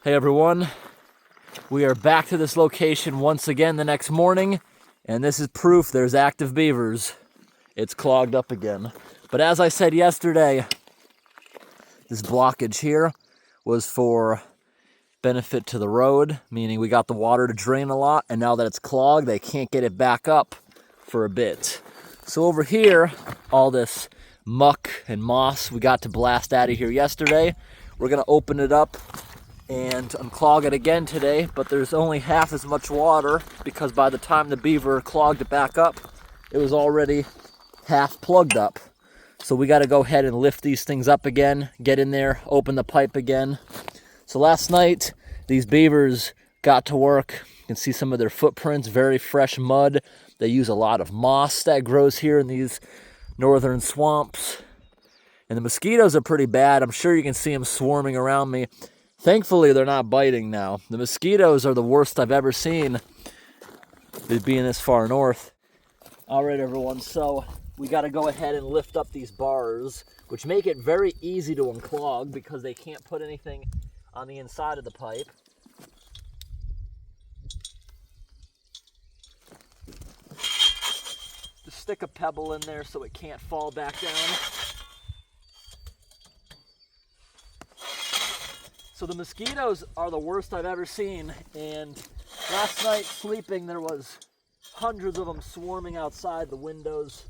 Hey everyone, we are back to this location once again the next morning, and this is proof there's active beavers. It's clogged up again. But as I said yesterday, this blockage here was for benefit to the road, meaning we got the water to drain a lot, and now that it's clogged, they can't get it back up for a bit. So over here, all this muck and moss we got to blast out of here yesterday, we're gonna open it up and unclog it again today, but there's only half as much water because by the time the beaver clogged it back up, it was already half plugged up. So we got to go ahead and lift these things up again, get in there, open the pipe again. So last night, these beavers got to work. You can see some of their footprints, very fresh mud. They use a lot of moss that grows here in these northern swamps. And the mosquitoes are pretty bad. I'm sure you can see them swarming around me. Thankfully, they're not biting now. The mosquitoes are the worst I've ever seen, being this far north. All right, everyone, so we got to go ahead and lift up these bars, which make it very easy to unclog because they can't put anything on the inside of the pipe. Just stick a pebble in there so it can't fall back down. So the mosquitoes are the worst I've ever seen, and last night sleeping there was hundreds of them swarming outside the windows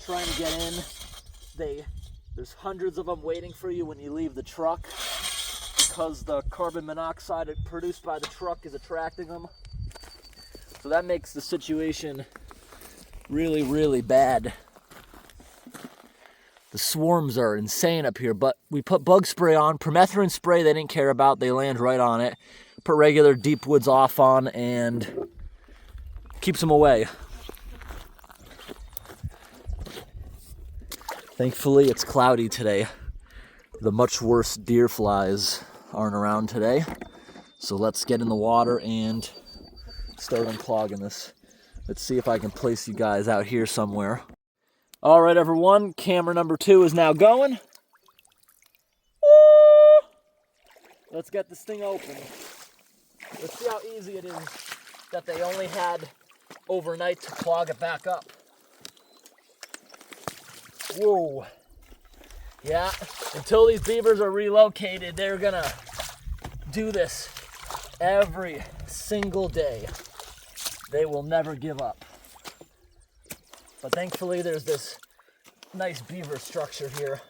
trying to get in. There's hundreds of them waiting for you when you leave the truck because the carbon monoxide produced by the truck is attracting them. So that makes the situation really, really bad. The swarms are insane up here, but we put bug spray on. Permethrin spray they didn't care about. They land right on it. Put regular deep woods off on and keeps them away. Thankfully, it's cloudy today. The much worse deer flies aren't around today. So let's get in the water and start unclogging this. Let's see if I can place you guys out here somewhere. All right, everyone, camera number 2 is now going. Woo! Let's get this thing open. Let's see how easy it is that they only had overnight to clog it back up. Whoa. Yeah, until these beavers are relocated, they're gonna do this every single day. They will never give up. But thankfully, there's this nice beaver structure here.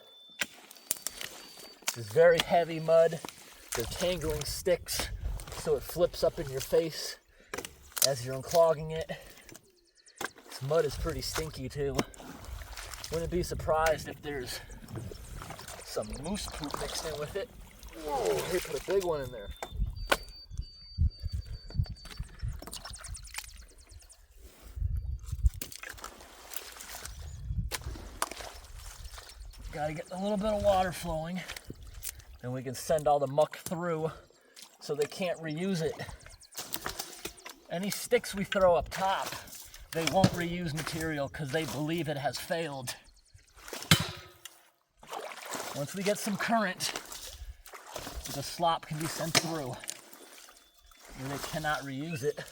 This is very heavy mud. They're tangling sticks, so it flips up in your face as you're unclogging it. This mud is pretty stinky, too. Wouldn't be surprised if there's some moose poop mixed in with it. Whoa, they put a big one in there. Gotta get a little bit of water flowing, and we can send all the muck through so they can't reuse it. Any sticks we throw up top, they won't reuse material because they believe it has failed. Once we get some current, the slop can be sent through, and they cannot reuse it.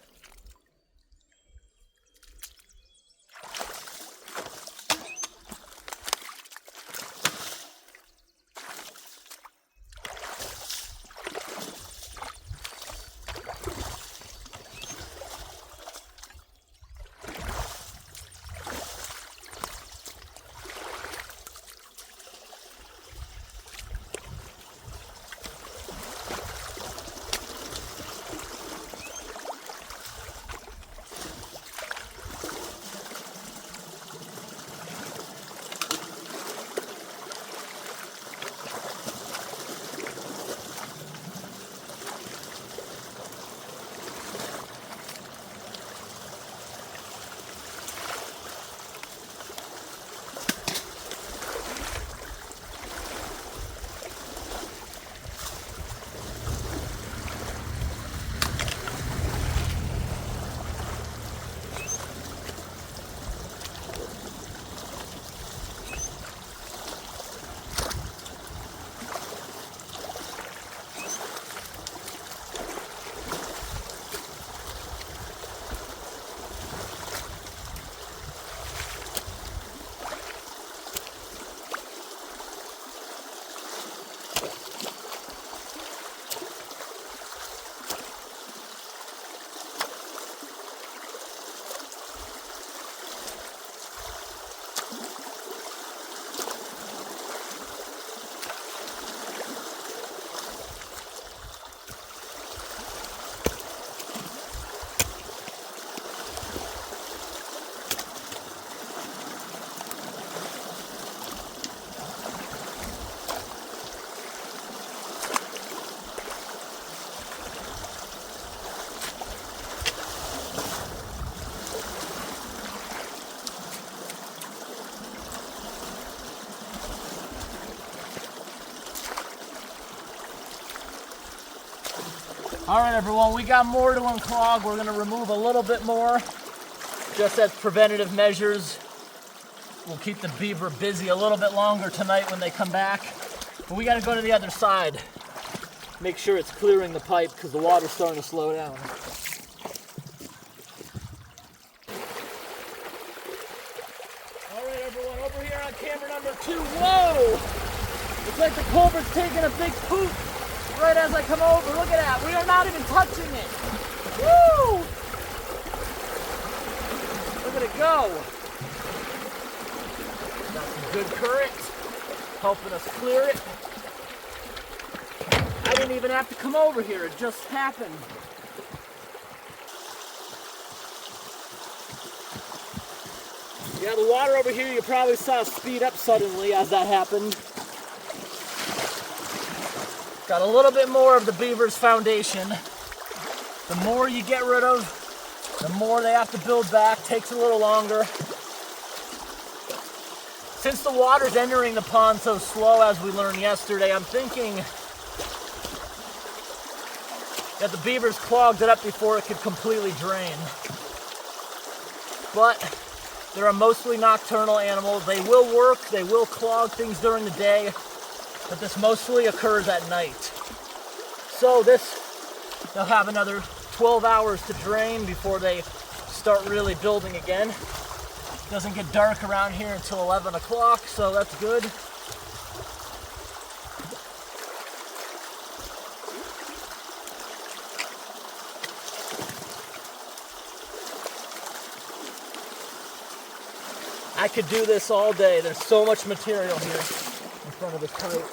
All right, everyone, we got more to unclog. We're gonna remove a little bit more, just as preventative measures. We'll keep the beaver busy a little bit longer tonight when they come back. But we gotta go to the other side. Make sure it's clearing the pipe because the water's starting to slow down. All right, everyone, over here on camera number 2. Whoa! It's like the culvert's taking a big poop right as I come over. Look at that. We are not even touching it. Woo! Look at it go. Got some good current helping us clear it. I didn't even have to come over here. It just happened. Yeah, the water over here you probably saw speed up suddenly as that happened. Got a little bit more of the beaver's foundation. The more you get rid of, the more they have to build back. Takes a little longer. Since the water's entering the pond so slow, as we learned yesterday, I'm thinking that the beavers clogged it up before it could completely drain. But they're a mostly nocturnal animal. They will work, they will clog things during the day, but this mostly occurs at night. So they'll have another 12 hours to drain before they start really building again. Doesn't get dark around here until 11 o'clock, so that's good. I could do this all day. There's so much material here in front of this pipe.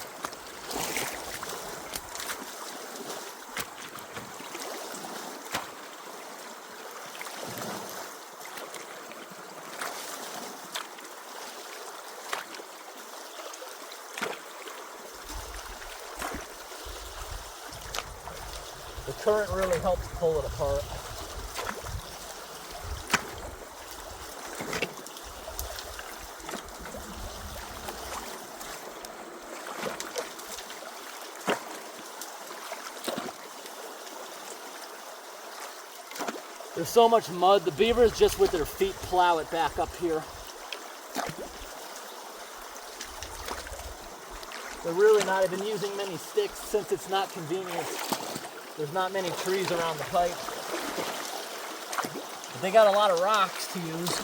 The current really helps pull it apart. There's so much mud. The beavers just with their feet plow it back up here. They're really not even using many sticks since it's not convenient. There's not many trees around the pipe. But they got a lot of rocks to use.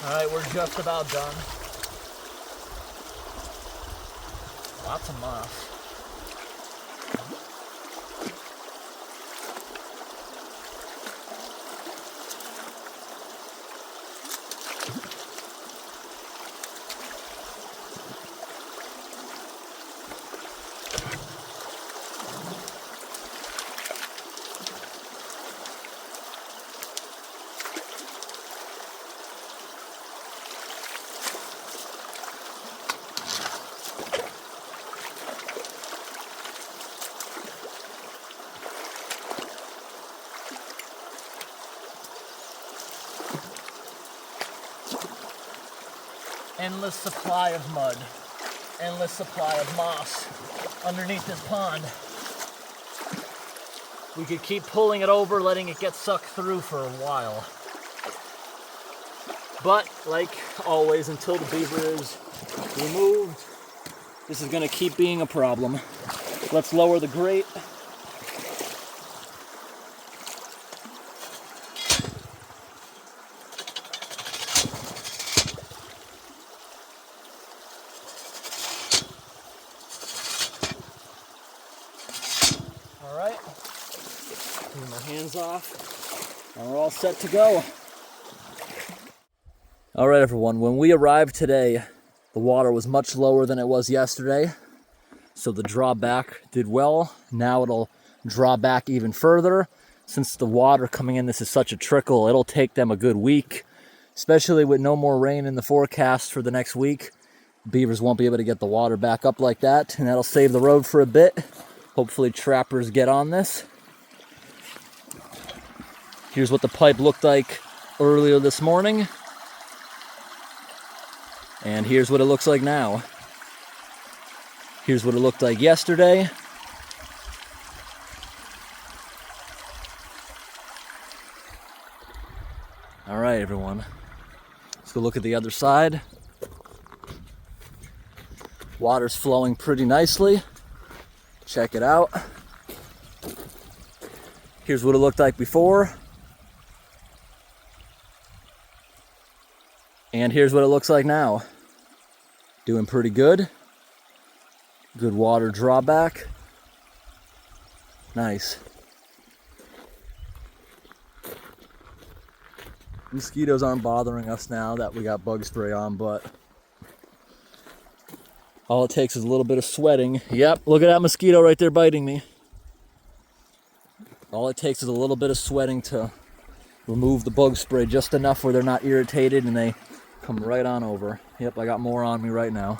All right, we're just about done. Lots of moss. Endless supply of mud, endless supply of moss underneath this pond. We could keep pulling it over, letting it get sucked through for a while. But, like always, until the beaver is removed, this is going to keep being a problem. Let's lower the grate. Clean my hands off, and we're all set to go. All right, everyone, when we arrived today, the water was much lower than it was yesterday, so the drawback did well. Now it'll draw back even further. Since the water coming in, this is such a trickle, it'll take them a good week, especially with no more rain in the forecast for the next week. Beavers won't be able to get the water back up like that, and that'll save the road for a bit. Hopefully trappers get on this. Here's what the pipe looked like earlier this morning. And here's what it looks like now. Here's what it looked like yesterday. All right, everyone. Let's go look at the other side. Water's flowing pretty nicely. Check it out. Here's what it looked like before. And here's what it looks like now. Doing pretty good. Good water drawback. Nice. Mosquitoes aren't bothering us now that we got bug spray on, but all it takes is a little bit of sweating. Yep, look at that mosquito right there biting me. All it takes is a little bit of sweating to remove the bug spray just enough where they're not irritated and they come right on over. Yep, I got more on me right now.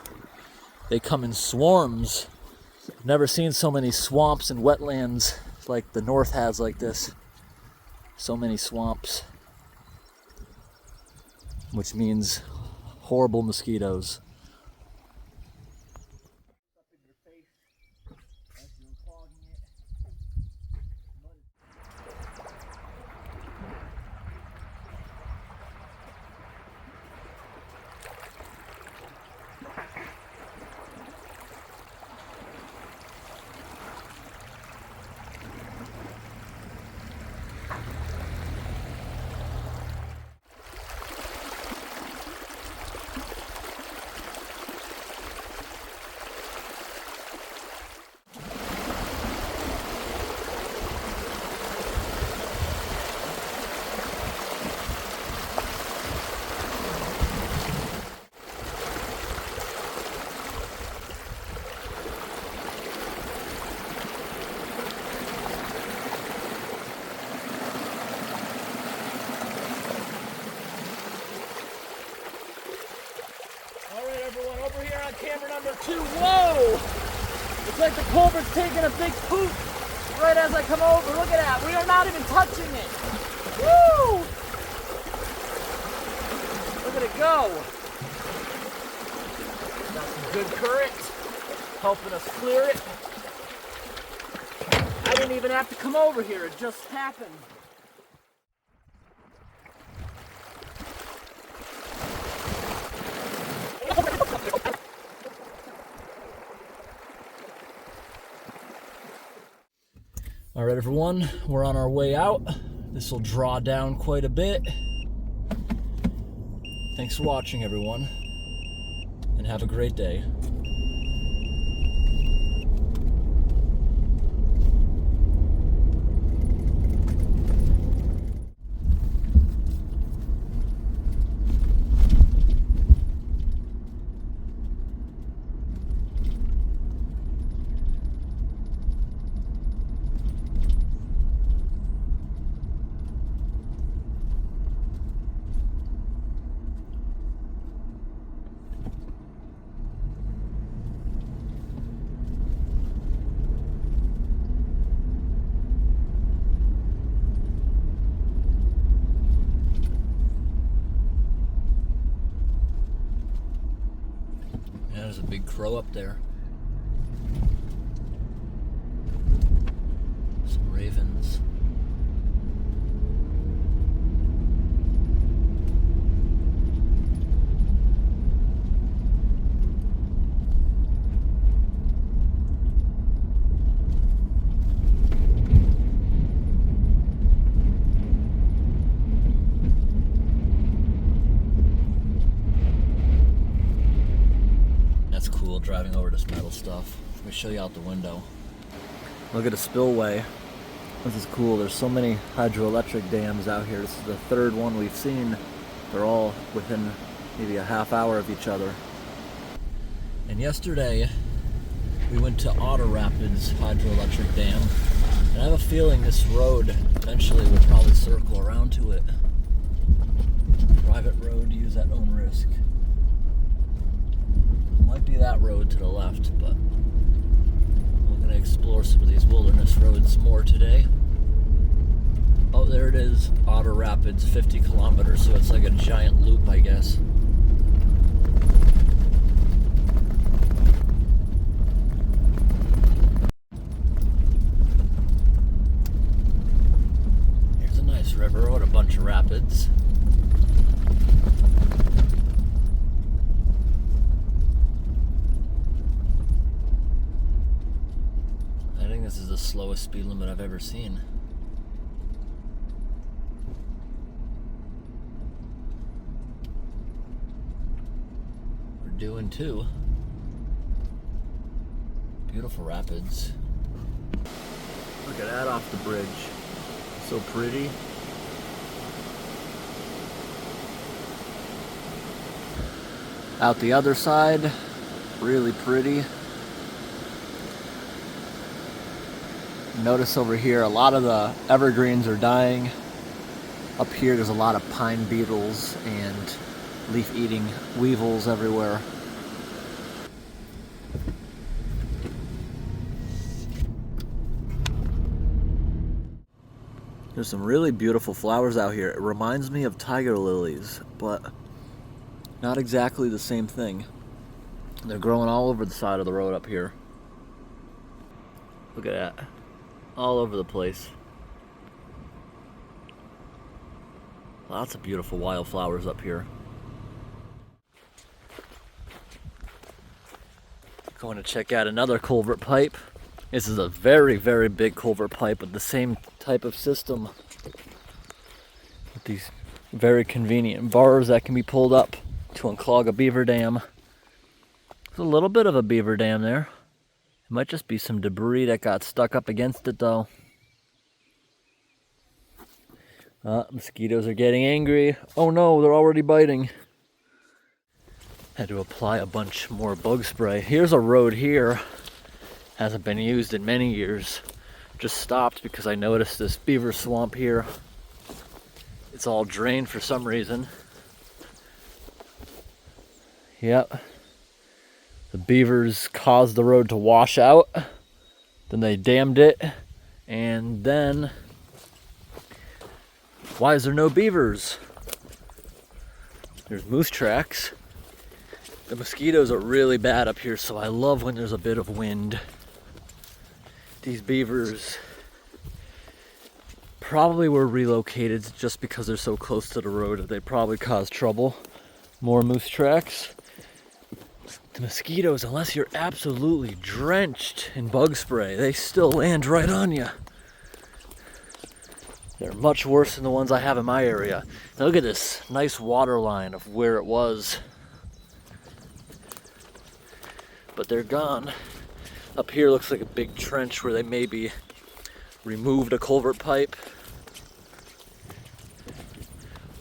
They come in swarms. I've never seen so many swamps and wetlands like the north has like this. So many swamps. Which means horrible mosquitoes. Over here on camera number 2. Whoa! It's like the culvert's taking a big poop right as I come over. Look at that. We are not even touching it. Woo! Look at it go. Got some good current helping us clear it. I didn't even have to come over here. It just happened. All right, everyone, we're on our way out. This will draw down quite a bit. Thanks for watching, everyone, and have a great day. There's a big crow up there. Some ravens. That's cool, driving over this metal stuff. Let me show you out the window. Look at the spillway. This is cool. There's so many hydroelectric dams out here. This is the third one we've seen. They're all within maybe a half hour of each other. And yesterday, we went to Otter Rapids Hydroelectric Dam. And I have a feeling this road eventually will probably circle around to it. Private road, use at own risk. Might be that road to the left, but we're going to explore some of these wilderness roads more today. Oh, there it is, Otter Rapids, 50 kilometers, so it's like a giant loop, I guess. slowest speed limit I've ever seen. We're doing 2. Beautiful rapids. Look at that off the bridge. So pretty. Out the other side, really pretty. Notice over here, a lot of the evergreens are dying. Up here, there's a lot of pine beetles and leaf-eating weevils everywhere. There's some really beautiful flowers out here. It reminds me of tiger lilies, but not exactly the same thing. They're growing all over the side of the road up here. Look at that. All over the place. Lots of beautiful wildflowers up here. Going to check out another culvert pipe. This is a very, very big culvert pipe with the same type of system. With these very convenient bars that can be pulled up to unclog a beaver dam. There's a little bit of a beaver dam there. It might just be some debris that got stuck up against it though. Mosquitoes are getting angry. Oh no, they're already biting. Had to apply a bunch more bug spray. Here's a road here. Hasn't been used in many years. Just stopped because I noticed this beaver swamp here. It's all drained for some reason. Yep. The beavers caused the road to wash out. Then they dammed it. And then... why is there no beavers? There's moose tracks. The mosquitoes are really bad up here, so I love when there's a bit of wind. These beavers probably were relocated just because they're so close to the road. They probably caused trouble. More moose tracks. The mosquitoes, unless you're absolutely drenched in bug spray, they still land right on you. They're much worse than the ones I have in my area. Now look at this nice water line of where it was. But they're gone. Up here looks like a big trench where they maybe removed a culvert pipe.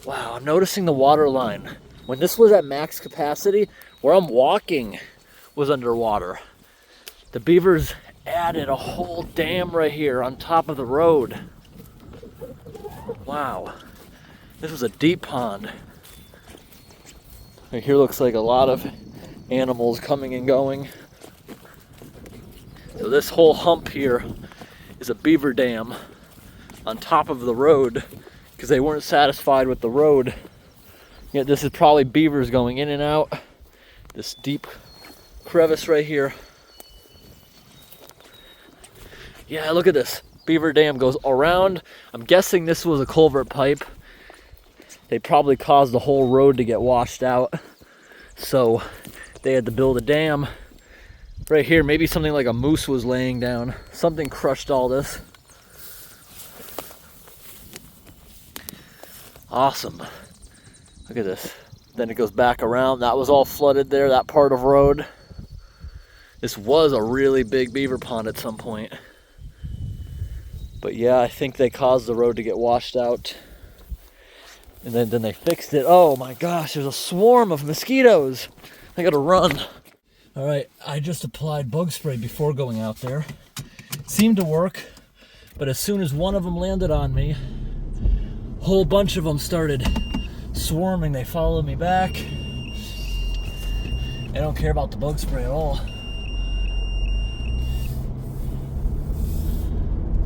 Wow, I'm noticing the water line. When this was at max capacity, where I'm walking was underwater. The beavers added a whole dam right here on top of the road. Wow, this was a deep pond. Right here looks like a lot of animals coming and going. So this whole hump here is a beaver dam on top of the road because they weren't satisfied with the road. Yet this is probably beavers going in and out. This deep crevice right here. Yeah, look at this. Beaver dam goes around. I'm guessing this was a culvert pipe. They probably caused the whole road to get washed out. So they had to build a dam right here. Maybe something like a moose was laying down. Something crushed all this. Awesome. Look at this. Then it goes back around. That was all flooded there, that part of road. This was a really big beaver pond at some point. But yeah, I think they caused the road to get washed out. And then they fixed it. Oh my gosh, there's a swarm of mosquitoes. I gotta run. All right, I just applied bug spray before going out there. It seemed to work, but as soon as one of them landed on me, a whole bunch of them started swarming. They followed me back. I don't care about the bug spray at all.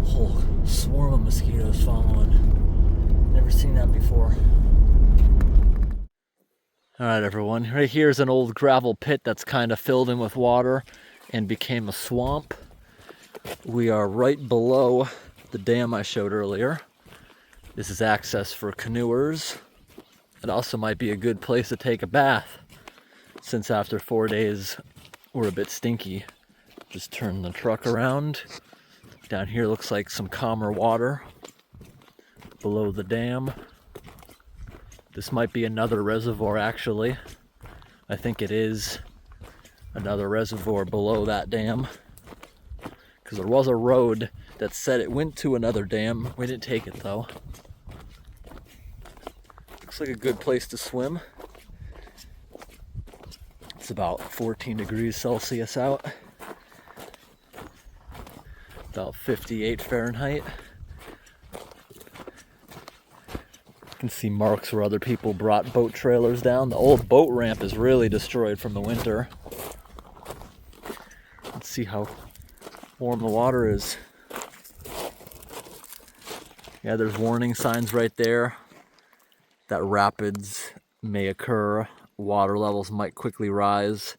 Whole swarm of mosquitoes following. Never seen that before. All right, everyone. Right here is an old gravel pit that's kind of filled in with water and became a swamp. We are right below the dam I showed earlier. This is access for canoers. It also might be a good place to take a bath, since after 4 days we're a bit stinky. Just turn the truck around. Down here looks like some calmer water below the dam. This might be another reservoir actually. I think it is another reservoir below that dam, because there was a road that said it went to another dam. We didn't take it though. Looks like a good place to swim. It's about 14 degrees Celsius out. About 58 Fahrenheit. You can see marks where other people brought boat trailers down. The old boat ramp is really destroyed from the winter. Let's see how warm the water is. Yeah, there's warning signs right there that rapids may occur. Water levels might quickly rise.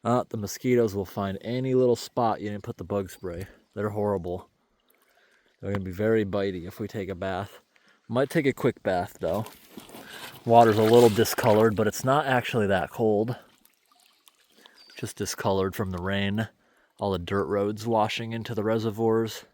The mosquitoes will find any little spot you didn't put the bug spray. They're horrible. They're going to be very bitey if we take a bath. Might take a quick bath though. Water's a little discolored, but it's not actually that cold. Just discolored from the rain. All the dirt roads washing into the reservoirs.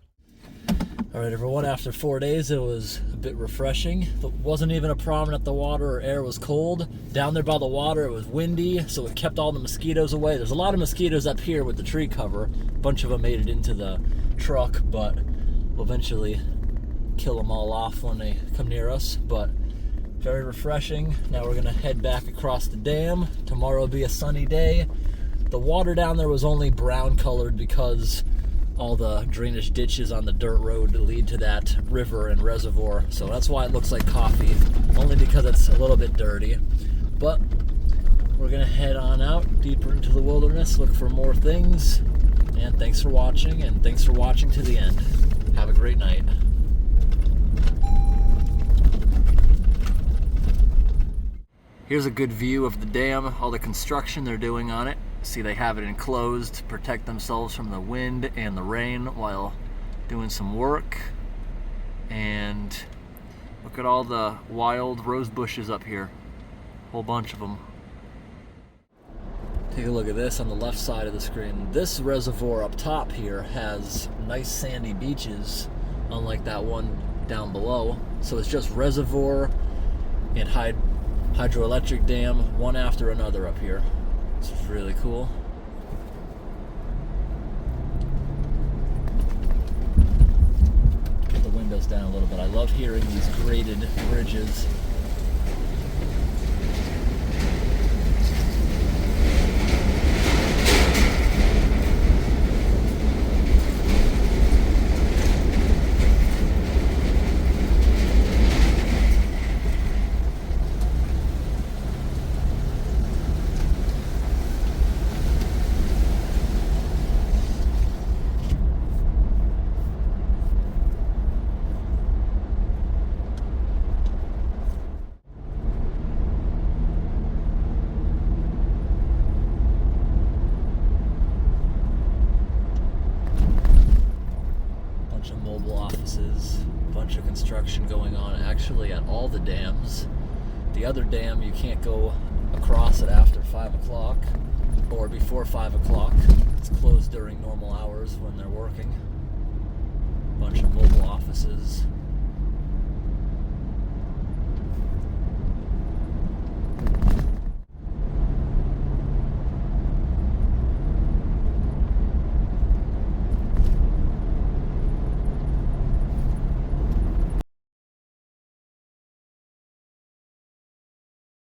Alright everyone, after 4 days it was a bit refreshing. There wasn't even a problem that the water or air was cold. Down there by the water it was windy, so it kept all the mosquitoes away. There's a lot of mosquitoes up here with the tree cover. A bunch of them made it into the truck, but we'll eventually kill them all off when they come near us. But very refreshing. Now we're gonna head back across the dam. Tomorrow will be a sunny day. The water down there was only brown colored because all the drainage ditches on the dirt road lead to that river and reservoir, so that's why it looks like coffee, only because it's a little bit dirty. But we're gonna head on out deeper into the wilderness, look for more things, and thanks for watching, and thanks for watching to the end. Have a great night. Here's a good view of the dam, all the construction they're doing on it. See, they have it enclosed to protect themselves from the wind and the rain while doing some work. And look at all the wild rose bushes up here. Whole bunch of them. Take a look at this on the left side of the screen. This reservoir up top here has nice sandy beaches, unlike that one down below. So it's just reservoir and hydroelectric dam, one after another up here. This is really cool. Put the windows down a little bit. I love hearing these graded bridges. Mobile offices, bunch of construction going on actually at all the dams. The other dam you can't go across it after 5 o'clock or before 5 o'clock. It's closed during normal hours when they're working. Bunch of mobile offices.